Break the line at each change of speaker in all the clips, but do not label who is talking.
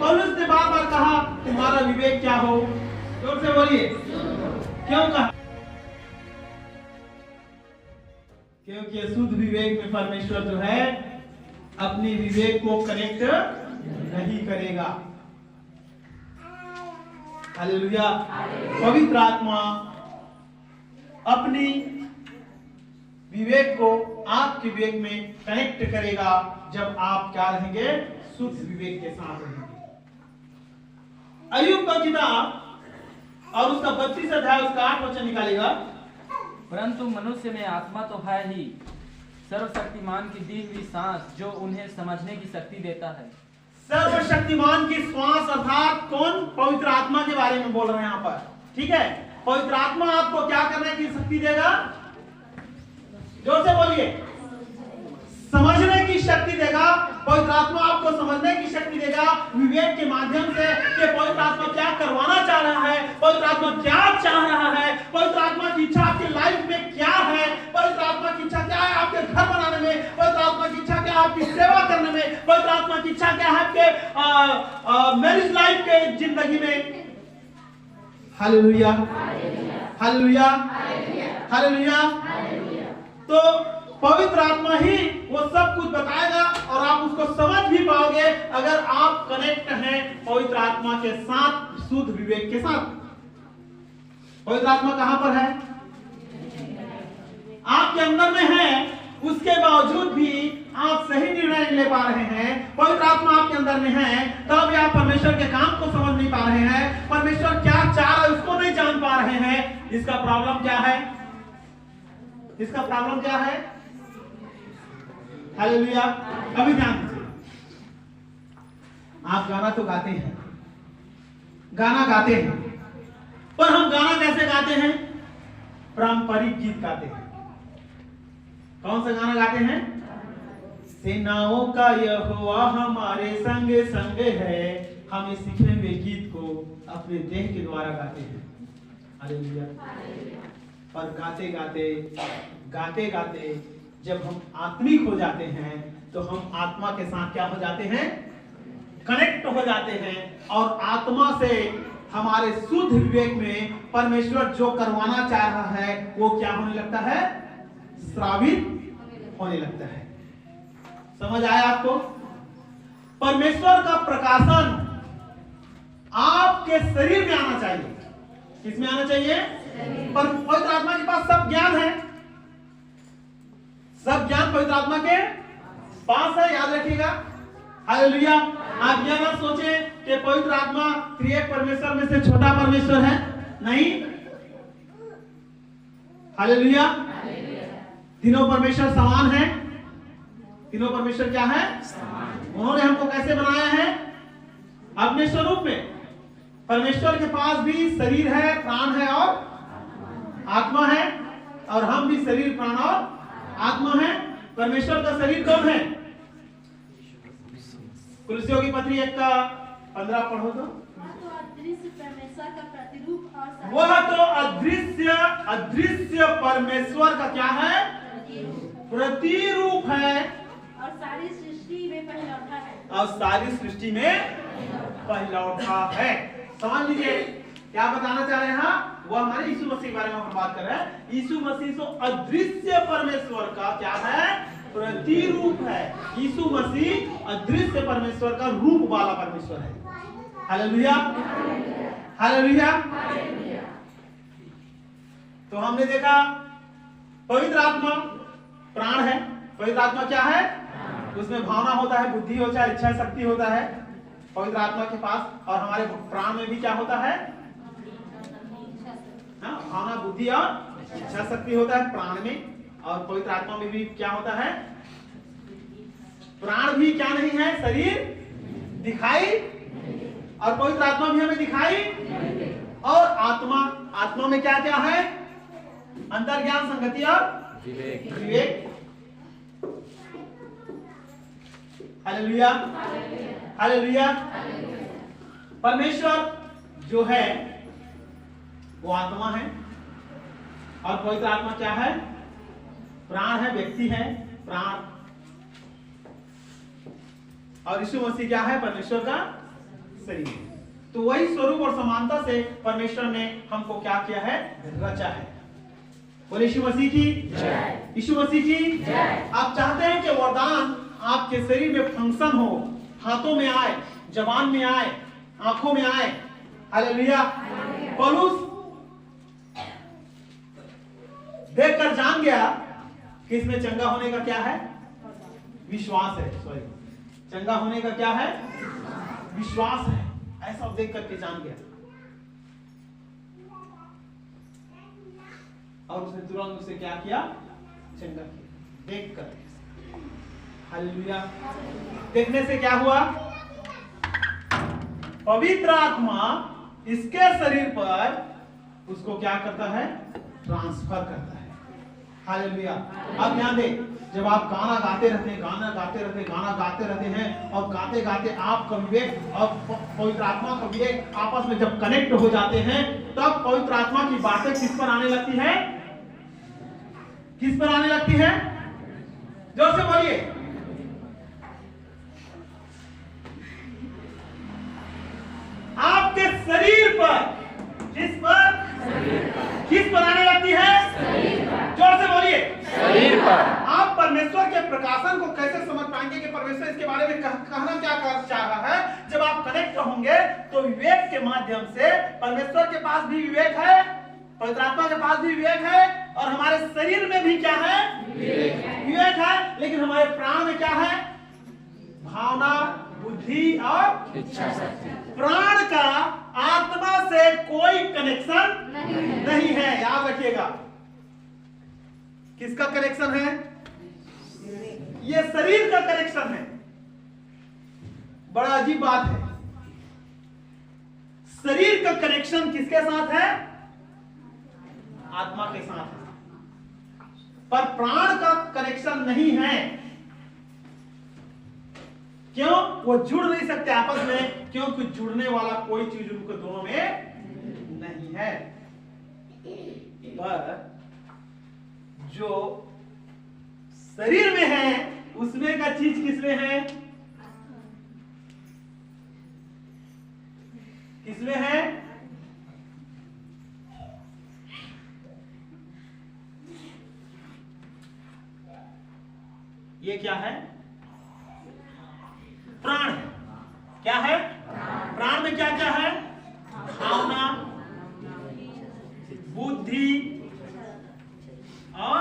पौलुस ने बार बार कहा तुम्हारा विवेक क्या हो, जोर से बोलिए। क्यों कहा? क्योंकि शुद्ध विवेक में परमेश्वर जो है अपने विवेक को कनेक्ट नहीं करेगा। हालेलुया। पवित्र आत्मा अपनी विवेक को आपके विवेक में कनेक्ट करेगा जब आप क्या रहेंगे? शुद्ध विवेक के साथ रहेंगे। अय्यूब का किताब और उसका 32 अध्याय उसका 8 वचन निकालेगा।
परंतु मनुष्य में आत्मा तो है ही, सर्वशक्तिमान की दी हुई सांस जो उन्हें समझने की शक्ति देता है।
सर्वशक्तिमान की श्वास अर्थात कौन? पवित्र आत्मा के बारे में बोल रहे हैं यहाँ पर, ठीक है। पवित्र आत्मा आपको क्या करने की शक्ति देगा? जोर से बोलिए। समझने की शक्ति देगा। पवित्र आत्मा आपको समझने की शक्ति देगा विवेक के माध्यम से कि पवित्र आत्मा क्या करवाना चाह रहा है, पवित्र आत्मा क्या चाह रहा है, पवित्र आत्मा की इच्छा आपके लाइफ में क्या है, पवित्र आत्मा की इच्छा क्या है आपके घर बनाने में, पवित्र आत्मा की इच्छा क्या है आपकी सेवा करने में, पवित्र आत्मा की इच्छा क्या है आपके मैरिज लाइफ के जिंदगी में। Hallelujah, hallelujah, hallelujah. तो पवित्र आत्मा ही वो सब कुछ बताएगा और आप उसको समझ भी पाओगे अगर आप कनेक्ट हैं पवित्र आत्मा के साथ, शुद्ध विवेक के साथ। पवित्र आत्मा कहां पर है? आपके अंदर में है, उसके बावजूद भी आप सही निर्णय नहीं ले पा रहे हैं। पवित्र आत्मा आपके अंदर में है तब भी आप परमेश्वर के काम को समझ नहीं पा रहे हैं, परमेश्वर क्या चाह रहा है उसको नहीं जान पा रहे हैं। इसका प्रॉब्लम क्या है? इसका प्रॉब्लम क्या है? हालेलुया। अभी ध्यान दीजिए, आप गाना तो गाते हैं, गाना गाते हैं, पर हम गाना कैसे गाते हैं? पारंपरिक गीत गाते हैं। कौन सा गाना गाते हैं? सेनाओं का यहोवा हमारे संग संग है, हम इस सीखे हुए गीत को अपने देह के द्वारा गाते हैं। हालेलुया। पर गाते गाते गाते गाते जब हम आत्मिक हो जाते हैं तो हम आत्मा के साथ क्या हो जाते हैं? कनेक्ट हो जाते हैं और आत्मा से हमारे शुद्ध विवेक में परमेश्वर जो करवाना चाह रहा है वो क्या होने लगता है? श्रावित होने लगता है। समझ आया आपको? परमेश्वर का प्रकाशन आपके शरीर में आना चाहिए। किसमें आना चाहिए? पर पवित्र आत्मा के पास सब ज्ञान है, सब ज्ञान पवित्र आत्मा के पास है, याद रखिएगा। हालेलुया। आप यह मत सोचें कि पवित्र आत्मा त्रिएक परमेश्वर में से छोटा परमेश्वर है, नहीं। हालेलुया। तीनों परमेश्वर समान है। तीनों परमेश्वर क्या है? उन्होंने हमको कैसे बनाया है? अपने स्वरूप में। परमेश्वर के पास भी शरीर है, प्राण है और आत्मा है, और हम भी शरीर, प्राण और आत्मा है। परमेश्वर का शरीर कौन है? कुलसियों की पत्री 1 का 15 पढ़ो तो।
परमेश्वर का प्रतिरूप और
वह तो अदृश्य परमेश्वर का क्या है? प्रतिरूप है
और सारी सृष्टि में पहलौठा है।
और सारी सृष्टि में पहलौठा है। समझ लीजिए क्या बताना चाह रहे हैं? वो हमारे यीशु मसीह के बारे में हम बात कर रहे हैं। यीशु मसीह तो अदृश्य परमेश्वर का क्या है? प्रतिरूप है। यीशु मसीह अदृश्य परमेश्वर का रूप वाला परमेश्वर है। Hallelujah, hallelujah. तो हमने देखा पवित्र आत्मा प्राण है। पवित्र आत्मा क्या है? उसमें भावना होता है, बुद्धि होता है, इच्छा शक्ति होता है पवित्र आत्मा के पास। और हमारे प्राण में भी क्या होता है? भावना, बुद्धि और इच्छा शक्ति होता है प्राण में। और पवित्र आत्मा में भी क्या होता है? प्राण भी क्या नहीं है? शरीर दिखाई, और पवित्र आत्मा भी हमें दिखाई, और आत्मा में क्या क्या है? अंतर्ज्ञान, संगति और विवेक। Hallelujah, hallelujah. परमेश्वर जो है वो आत्मा है, और पवित्र आत्मा क्या है? प्राण है, व्यक्ति है, प्राण। और यीशु मसीह क्या है? परमेश्वर का इस शरीर में। तो वही स्वरूप और समानता से परमेश्वर ने हमको क्या किया है, रचा है। बोले यीशु मसीह की जय, यीशु मसीह की जय। आप चाहते हैं कि वरदान आपके शरीर में फंक्शन हो, हाथों में आए, जबान में आए, आंखों में आए। हालेलुया। पौलुस देखकर जान गया कि इसमें चंगा होने का क्या है, विश्वास है। सॉरी, चंगा होने का क्या है, विश्वास है। ऐसा देख करके जान गया और उसने तुरंत उसे क्या किया, चंगा किया देख कर। हालेलुया। देखने से क्या हुआ, पवित्र आत्मा इसके शरीर पर उसको क्या करता है, ट्रांसफर करता है। हालेलुया। अब ध्यान दे, जब आप गाना गाते रहते हैं, गाना गाते रहते हैं और गाते गाते आपका विवेक और पवित्र आत्मा का विवेक आपस में जब कनेक्ट हो जाते हैं, तब पवित्र आत्मा की बातें किस पर आने लगती है, किस पर आने लगती है, जोर से बोलिए। आपके शरीर पर, किस पर, किस पर आने लगती है, जोर से बोलिए, शरीर पर। आप परमेश्वर के प्रकाशन को कैसे समझ पाएंगे कि परमेश्वर इसके बारे में कहना क्या चाह रहा है। जब आप कनेक्ट होंगे तो विवेक के माध्यम से, परमेश्वर के पास भी विवेक है, पवित्र आत्मा के पास भी विवेक है, और हमारे शरीर में भी क्या है, विवेक है। लेकिन हमारे प्राण में क्या है, भावना, बुद्धि और इच्छा शक्ति। प्राण का आत्मा से कोई कनेक्शन नहीं है, याद रखिएगा। किसका कनेक्शन है, ये शरीर का कनेक्शन है। बड़ा अजीब बात है, शरीर का कनेक्शन किसके साथ है, आत्मा के साथ है, पर प्राण का कनेक्शन नहीं है। क्यों, वो जुड़ नहीं सकते आपस में, क्योंकि जुड़ने वाला कोई चीज उनको दोनों में नहीं है। पर जो शरीर में है उसमें का चीज किसमें है, किसमें है, ये क्या है, प्राण है। क्या है, प्राण में क्या क्या है, भावना, बुद्धि और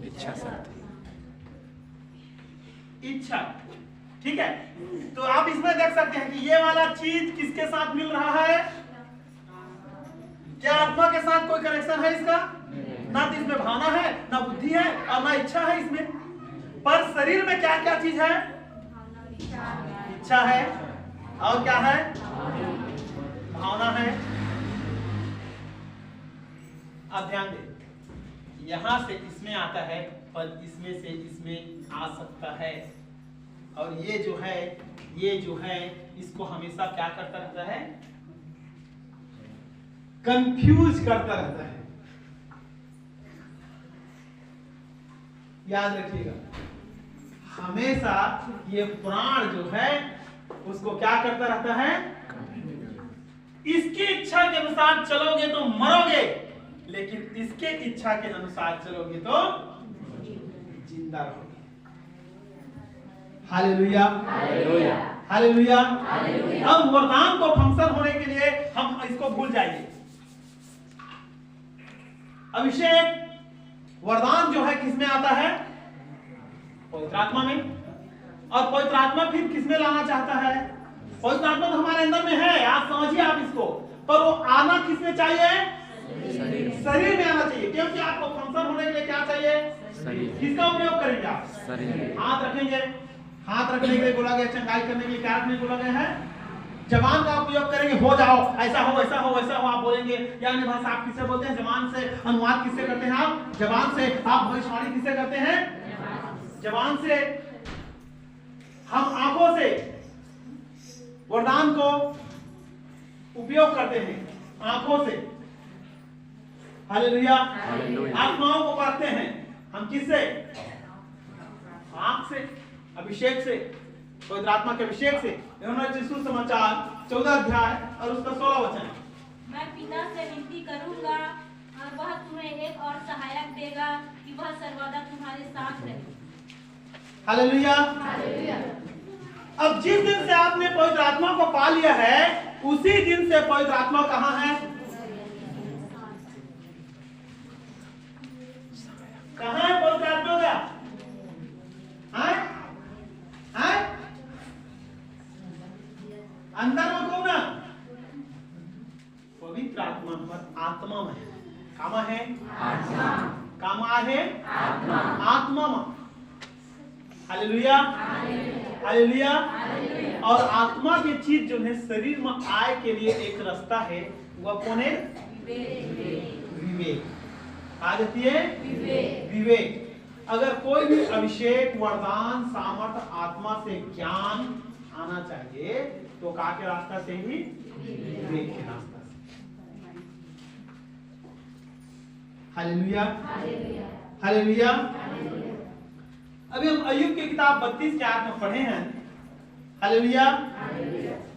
इच्छा शक्ति।
इच्छा, ठीक है। तो आप इसमें देख सकते हैं कि ये वाला चीज किसके साथ मिल रहा है, क्या आत्मा के साथ कोई कनेक्शन है इसका, ना तो इसमें भावना है, ना बुद्धि है और ना इच्छा है इसमें। पर शरीर में क्या क्या चीज है, इच्छा है और क्या है, भावना है। अब ध्यान दे, यहां से इसमें आता है, पर इसमें से इसमें आ सकता है। और ये जो है इसको हमेशा क्या करता रहता है, कंफ्यूज करता रहता है। याद रखिएगा, हमेशा ये प्राण जो है उसको क्या करता रहता है, इसकी इच्छा के अनुसार चलोगे तो मरोगे, लेकिन इसके इच्छा के अनुसार चलोगे तो जिंदा रहोगे। Hallelujah, hallelujah, hallelujah. अब वरदान को फंक्शन होने के लिए हम इसको भूल जाइए। अभिषेक वरदान जो है किसमें आता है, पवित्र आत्मा में। और पवित्र आत्मा फिर किसमें लाना चाहता है, पवित्र आत्मा तो हमारे अंदर में है, आप समझिए आप इसको, पर वो आना किसमें चाहिए, शरीर में आना चाहिए। क्योंकि आपको फंक्शन होने के लिए क्या चाहिए, किसका उपयोग करेंगे आप, हाथ रखेंगे। हाथ रखने के लिए बोला गया, चंगाई करने के लिए क्या रखने बोला गया है, जबान का उपयोग करेंगे, हो जाओ, ऐसा हो ऐसा हो ऐसा हो आप बोलेंगे। या अन्य भाषा आप किससे बोलते हैं, जबान से अनुवाद किससे करते हैं आप, जबान से। आप भविष्यवाणी किससे करते हैं, जबान से। हम आंखों से वरदान को उपयोग करते हैं, आंखों से। हालेलुया। आत्माओं को पढ़ते हैं हम किससे, आंख से, अभिषेक से। पवित्र आत्मा के अभिषेक से। यूहन्ना रचित सुसमाचार 14 अध्याय और उसका 16 वचन।
मैं पिता से विनती करूंगा और वह तुम्हें एक और सहायक देगा कि वह सर्वदा तुम्हारे साथ रहे।
हालेलुया। अब जिस दिन से आपने पवित्र आत्मा को पा लिया है, उसी दिन से पवित्र आत्मा कहां है? कहां है पवित्र आत्मा का? अंदर में कौन है? पवित्र आत्मा पर आत्मा में कामा है, कामा है आत्मा में। Hallelujah, hallelujah. और आत्मा की चीज जो है शरीर में आए के लिए एक रास्ता है, वह कौन है? विवेक। आ जाती है विवेक। अगर कोई भी अभिषेक, वरदान, सामर्थ, आत्मा से ज्ञान आना चाहिए तो का के रास्ता से ही? विवेक के रास्ता से। Hallelujah, hallelujah. अभी हम अय्यूब की किताब 32 के 8 में पढ़े हैं। हालेलुया।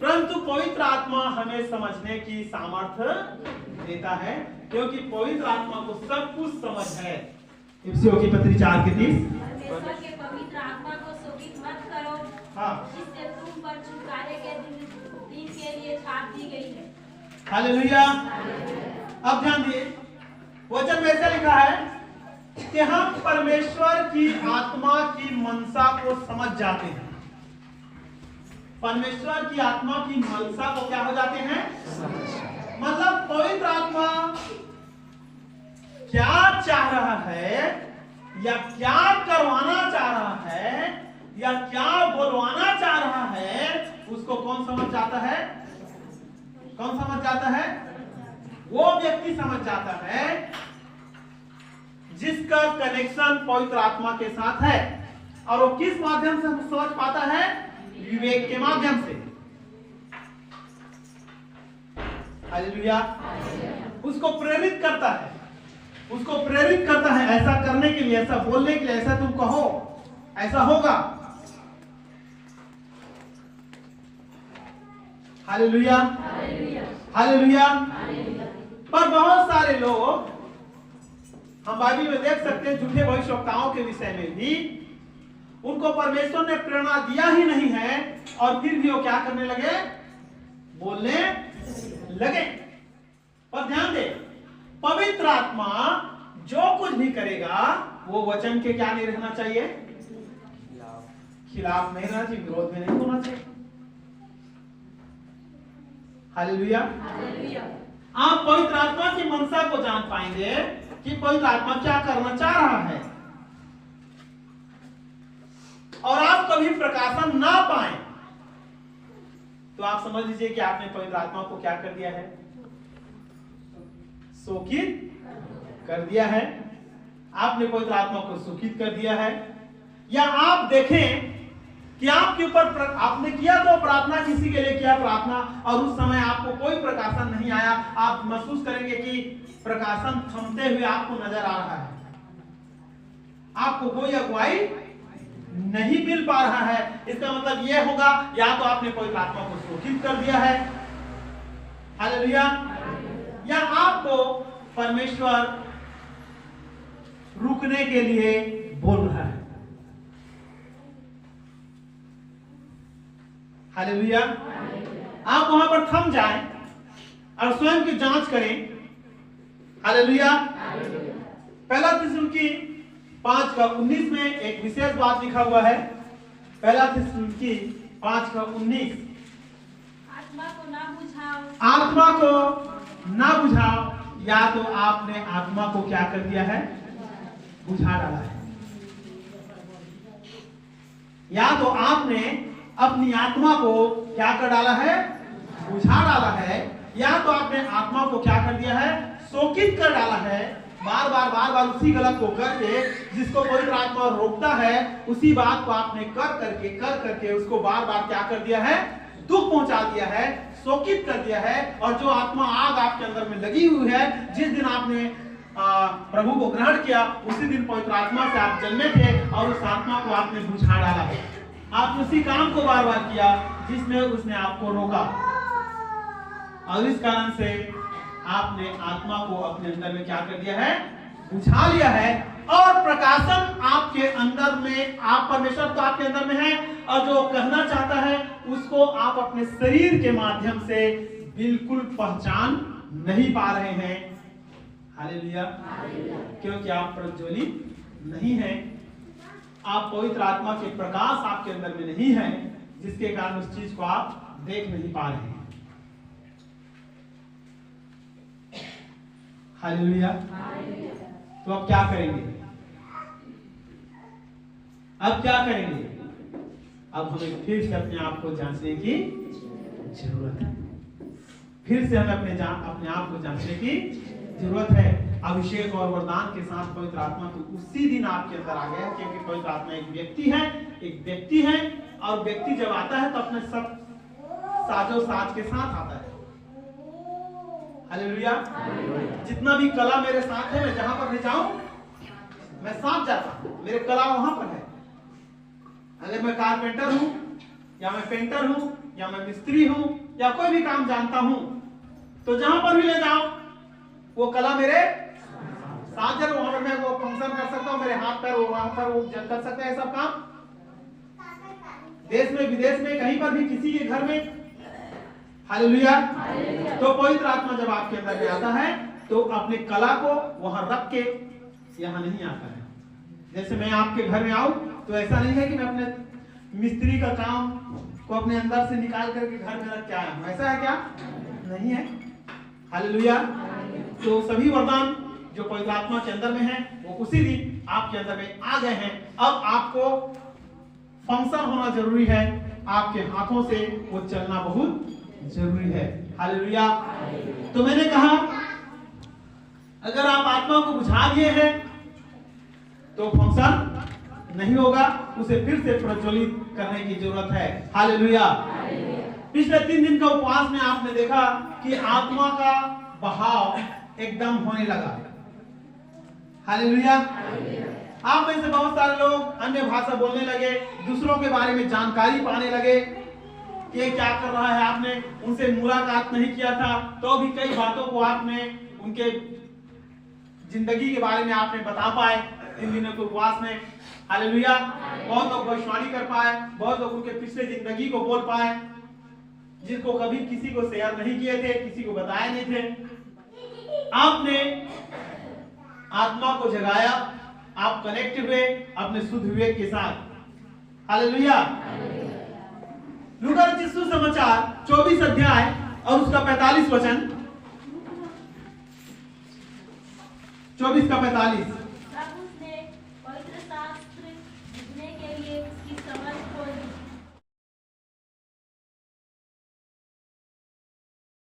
परंतु पवित्र आत्मा हमें समझने की सामर्थ्य देता है, क्योंकि पवित्र आत्मा को सब कुछ समझ है। इफिसियों की पत्री 4:30।
परमेश्वर के पवित्र आत्मा को शोकित मत करो,
हाँ,
जिससे तुम पर छुटकारे के दिन के लिए छाप दी गई है।
हालेलुया। अब ध्यान दिए, वचन में ऐसा लिखा है कि हम परमेश्वर की आत्मा की मनसा को समझ जाते हैं। परमेश्वर की आत्मा की मनसा को क्या हो जाते हैं? मतलब पवित्र आत्मा क्या चाह रहा है, या क्या करवाना चाह रहा है, या क्या बोलवाना चाह रहा है, उसको कौन समझ जाता है? कौन समझ जाता है? वो व्यक्ति समझ जाता है जिसका कनेक्शन पवित्र आत्मा के साथ है। और वो किस माध्यम से समझ पाता है? विवेक के माध्यम से। हालेलुया। उसको प्रेरित करता है, उसको प्रेरित करता है ऐसा करने के लिए, ऐसा बोलने के लिए, ऐसा तुम कहो, ऐसा होगा। Hallelujah, hallelujah. पर बहुत सारे लोग, हम बाइबल में देख सकते हैं, झूठे भविष्यवक्ताओं के विषय में भी उनको परमेश्वर ने प्रेरणा दिया ही नहीं है, और फिर भी वो क्या करने लगे? बोलने लगे। पर ध्यान दे, पवित्र आत्मा जो कुछ भी करेगा वो वचन के क्या नहीं रहना चाहिए? खिलाफ नहीं रहना चाहिए, विरोध में नहीं होना चाहिए। हालेलुया। आप पवित्र आत्मा की मनसा को जान पाएंगे कि पवित्र आत्मा क्या करना चाह रहा है। और आप कभी प्रकाशन ना पाए तो आप समझ लीजिए कि आपने पवित्र आत्मा को क्या कर दिया है? शोकित कर दिया है। आपने पवित्र आत्मा को शोकित कर दिया है। या आप देखें कि आपके ऊपर आपने किया तो प्रार्थना, किसी के लिए किया प्रार्थना, और उस समय आपको कोई प्रकाशन नहीं आया, आप महसूस करेंगे कि प्रकाशन थमते हुए आपको नजर आ रहा है, आपको कोई अगुवाई नहीं मिल पा रहा है। इसका मतलब यह होगा या तो आपने पवित्र आत्मा को शोकित कर दिया है, हालेलुया, या आपको परमेश्वर रुकने के लिए बोल रहा है। हालेलुया। आप वहां पर थम जाएं और स्वयं की जांच करें। हालेलुया। पहला थिस्सलुनीकी 5:19 में एक विशेष बात लिखा हुआ है। पहला थिस्सलुनीकी 5:19,
आत्मा को ना बुझाओ,
आत्मा को ना बुझाओ। या तो आपने आत्मा को क्या कर दिया है? बुझा डाला है। या तो आपने अपनी आत्मा को क्या कर डाला है? बुझा डाला है। या तो आपने आत्मा को क्या कर दिया है? शोकित कर डाला है। बार बार उसी गलत को करके, जिसको पवित्र आत्मा रोकता है, उसी बात को आपने कर करके उसको बार बार क्या कर दिया है? दुख पहुंचा दिया है, शोकित कर दिया है। और जो आत्मा आग आपके अंदर में लगी हुई है, जिस दिन आपने प्रभु को ग्रहण किया, उसी दिन पवित्र आत्मा से आप जन्मे थे और उस आत्मा को आपने बुझा डाला है। आपने उसी काम को बार बार किया जिसमें उसने आपको रोका, और इस कारण से आपने आत्मा को अपने अंदर में क्या कर दिया है, बुझा लिया है। और प्रकाशन आपके अंदर में, आप परमेश्वर तो आपके अंदर में है, और जो कहना चाहता है उसको आप अपने शरीर के माध्यम से बिल्कुल पहचान नहीं पा रहे हैं। हालेलुया। क्योंकि आप प्रज्वलित नहीं हैं, आप पवित्र आत्मा के प्रकाश आपके अंदर में नहीं है, जिसके कारण उस चीज को आप देख नहीं पा रहे हैं। हालेलुया। तो अब क्या करेंगे? अब क्या करेंगे? अब हमें फिर से अपने आप को जांचने की जरूरत है। फिर से हमें अपने आप को जांचने की जरूरत है। अभिषेक और वरदान के साथ पवित्र आत्मा तो उसी दिन आपके अंदर आ गया, क्योंकि पवित्र आत्मा एक व्यक्ति है, और व्यक्ति जब आता है तो अपने सब साजो साज के साथ आता है। हालेलुया। जितना भी कला मेरे साथ है, मैं जहां पर भी जाऊं मैं साथ जाता हूं, मेरे कला वहां पर है। अगर मैं कारपेंटर हूं, या मैं पेंटर हूं, या मैं मिस्त्री हूं, या कोई भी काम जानता हूं, तो जहां पर भी ले जाऊं वो कला मेरे साथ जरूर, वहां पर मैं वो फंक्शन कर सकता हूं, मेरे हाथ पैर वहां पर वो कर सकते हैं सब काम। देश में विदेश में कहीं पर भी किसी के घर में। हालेलुया। तो पवित्र आत्मा जब आपके अंदर में आता है तो अपने कला को वहां रख के यहां नहीं आता है। जैसे मैं आपके घर में आऊं तो ऐसा नहीं है कि मैं अपने मिस्त्री का काम को अपने अंदर से निकाल करके घर में रख के आया हूं, ऐसा है क्या? नहीं है। हालेलुया। तो सभी वरदान जो पवित्र आत्मा के अंदर में है वो उसी दिन आपके अंदर में आ गए हैं। अब आपको फंक्शन होना जरूरी है, आपके हाथों से वो चलना बहुत जरूरी है। हालेलुया। तो मैंने कहा अगर आप आत्मा को बुझा दिए हैं तो फंक्शन नहीं होगा, उसे फिर से प्रज्वलित करने की जरूरत है। हालेलुया। पिछले 3 दिन का उपवास में आपने देखा कि आत्मा का बहाव एकदम होने लगा। हालेलुया। आप में से बहुत सारे लोग अन्य भाषा बोलने लगे, दूसरों के बारे में जानकारी पाने लगे कि ये क्या कर रहा है। आपने उनसे मुलाकात नहीं किया था तो भी कई बातों को आपने उनके जिंदगी के बारे में आपने बता पाए 3 दिनों के उपवास में। हालेलुया। बहुत लोग भविष्यवाणी कर पाए, बहुत लोग उनके पिछले जिंदगी को बोल पाए, जिसको कभी किसी को शेयर नहीं किए थे, किसी को बताए नहीं थे। आपने आत्मा को जगाया, आप कनेक्ट हुए अपने शुद्ध विवेक के साथ। हालेलुया। लूका रचित सुसमाचार 24 अध्याय और उसका 45 वचन, 24 का 45।